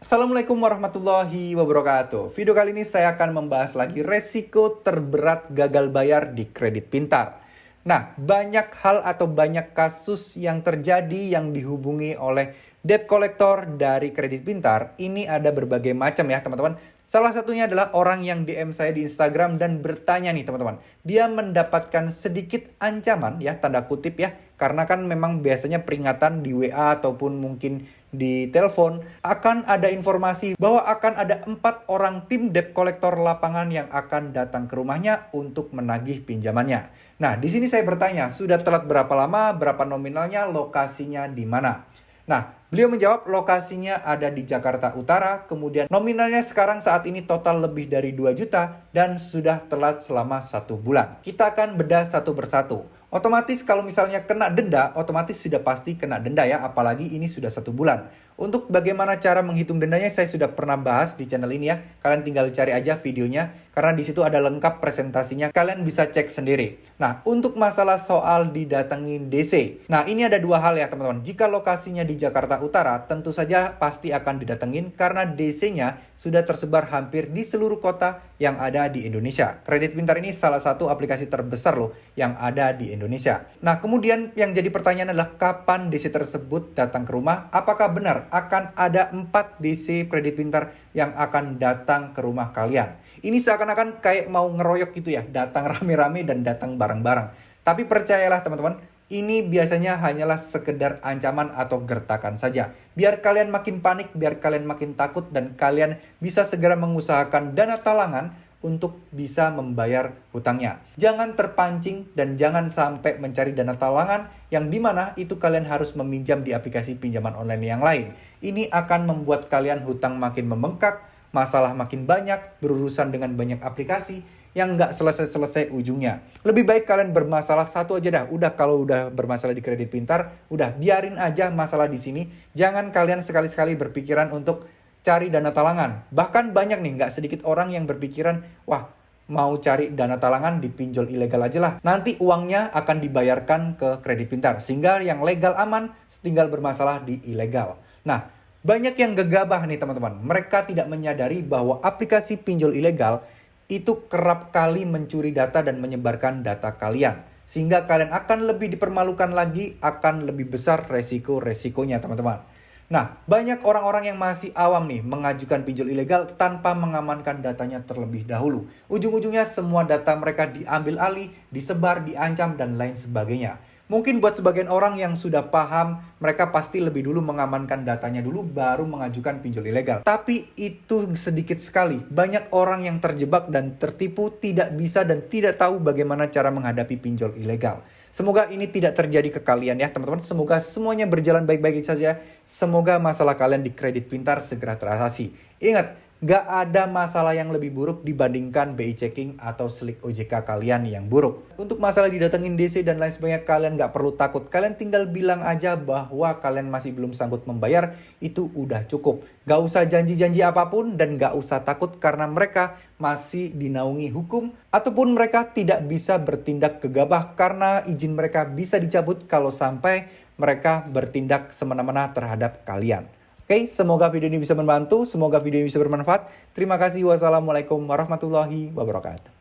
Assalamualaikum warahmatullahi wabarakatuh. Video kali ini saya akan membahas lagi resiko terberat gagal bayar di kredit pintar. Nah, banyak hal atau banyak kasus yang terjadi yang dihubungi oleh debt collector dari kredit pintar. Ini ada berbagai macam ya teman-teman. Salah satunya adalah orang yang DM saya di Instagram dan bertanya nih teman-teman. Dia mendapatkan sedikit ancaman ya, tanda kutip ya. Karena kan memang biasanya peringatan di WA ataupun mungkin di telepon akan ada informasi bahwa akan ada 4 orang tim debt collector lapangan yang akan datang ke rumahnya untuk menagih pinjamannya. Nah, di sini saya bertanya, sudah telat berapa lama, berapa nominalnya, lokasinya di mana? Nah, beliau menjawab lokasinya ada di Jakarta Utara, kemudian nominalnya sekarang saat ini total lebih dari 2 juta dan sudah telat selama 1 bulan. Kita akan bedah satu persatu. Otomatis kalau misalnya kena denda, otomatis sudah pasti kena denda ya, apalagi ini sudah 1 bulan. Untuk bagaimana cara menghitung dendanya saya sudah pernah bahas di channel ini ya. Kalian tinggal cari aja videonya karena di situ ada lengkap presentasinya. Kalian bisa cek sendiri. Nah, untuk masalah soal didatengin DC. Nah, ini ada 2 hal ya teman-teman. Jika lokasinya di Jakarta Utara, tentu saja pasti akan didatengin karena DC-nya sudah tersebar hampir di seluruh kota yang ada di Indonesia. Kredit Pintar ini salah satu aplikasi terbesar loh yang ada di Indonesia. Nah, kemudian yang jadi pertanyaan adalah kapan DC tersebut datang ke rumah? Apakah benar akan ada 4 DC Kredit Pintar yang akan datang ke rumah kalian? Ini seakan-akan kayak mau ngeroyok gitu ya, datang rame-rame dan datang bareng-bareng. Tapi percayalah teman-teman, ini biasanya hanyalah sekedar ancaman atau gertakan saja. Biar kalian makin panik, biar kalian makin takut, dan kalian bisa segera mengusahakan dana talangan untuk bisa membayar hutangnya. Jangan terpancing dan jangan sampai mencari dana talangan yang dimana itu kalian harus meminjam di aplikasi pinjaman online yang lain. Ini akan membuat kalian hutang makin membengkak, masalah makin banyak, berurusan dengan banyak aplikasi yang nggak selesai-selesai ujungnya. Lebih baik kalian bermasalah satu aja dah. Udah kalau udah bermasalah di kredit pintar, udah biarin aja masalah di sini. Jangan kalian sekali-sekali berpikiran untuk cari dana talangan. Bahkan banyak nih, nggak sedikit orang yang berpikiran, wah mau cari dana talangan di pinjol ilegal aja lah. Nanti uangnya akan dibayarkan ke kredit pintar. Sehingga yang legal aman, tinggal bermasalah di ilegal. Nah, banyak yang gegabah nih teman-teman. Mereka tidak menyadari bahwa aplikasi pinjol ilegal itu kerap kali mencuri data dan menyebarkan data kalian. Sehingga kalian akan lebih dipermalukan lagi, akan lebih besar resiko-resikonya teman-teman. Nah, banyak orang-orang yang masih awam nih mengajukan pinjol ilegal tanpa mengamankan datanya terlebih dahulu. Ujung-ujungnya semua data mereka diambil alih, disebar, diancam, dan lain sebagainya. Mungkin buat sebagian orang yang sudah paham, mereka pasti lebih dulu mengamankan datanya dulu baru mengajukan pinjol ilegal. Tapi itu sedikit sekali. Banyak orang yang terjebak dan tertipu, tidak bisa dan tidak tahu bagaimana cara menghadapi pinjol ilegal. Semoga ini tidak terjadi ke kalian ya teman-teman. Semoga semuanya berjalan baik-baik saja. Semoga masalah kalian di kredit pintar segera teratasi. Ingat, gak ada masalah yang lebih buruk dibandingkan BI checking atau slik OJK kalian yang buruk. Untuk masalah didatengin DC dan lain sebagainya, kalian gak perlu takut. Kalian tinggal bilang aja bahwa kalian masih belum sanggup membayar, itu udah cukup. Gak usah janji-janji apapun dan gak usah takut karena mereka masih dinaungi hukum ataupun mereka tidak bisa bertindak gegabah karena izin mereka bisa dicabut kalau sampai mereka bertindak semena-mena terhadap kalian. Oke, semoga video ini bisa membantu, semoga video ini bisa bermanfaat. Terima kasih. Wassalamualaikum warahmatullahi wabarakatuh.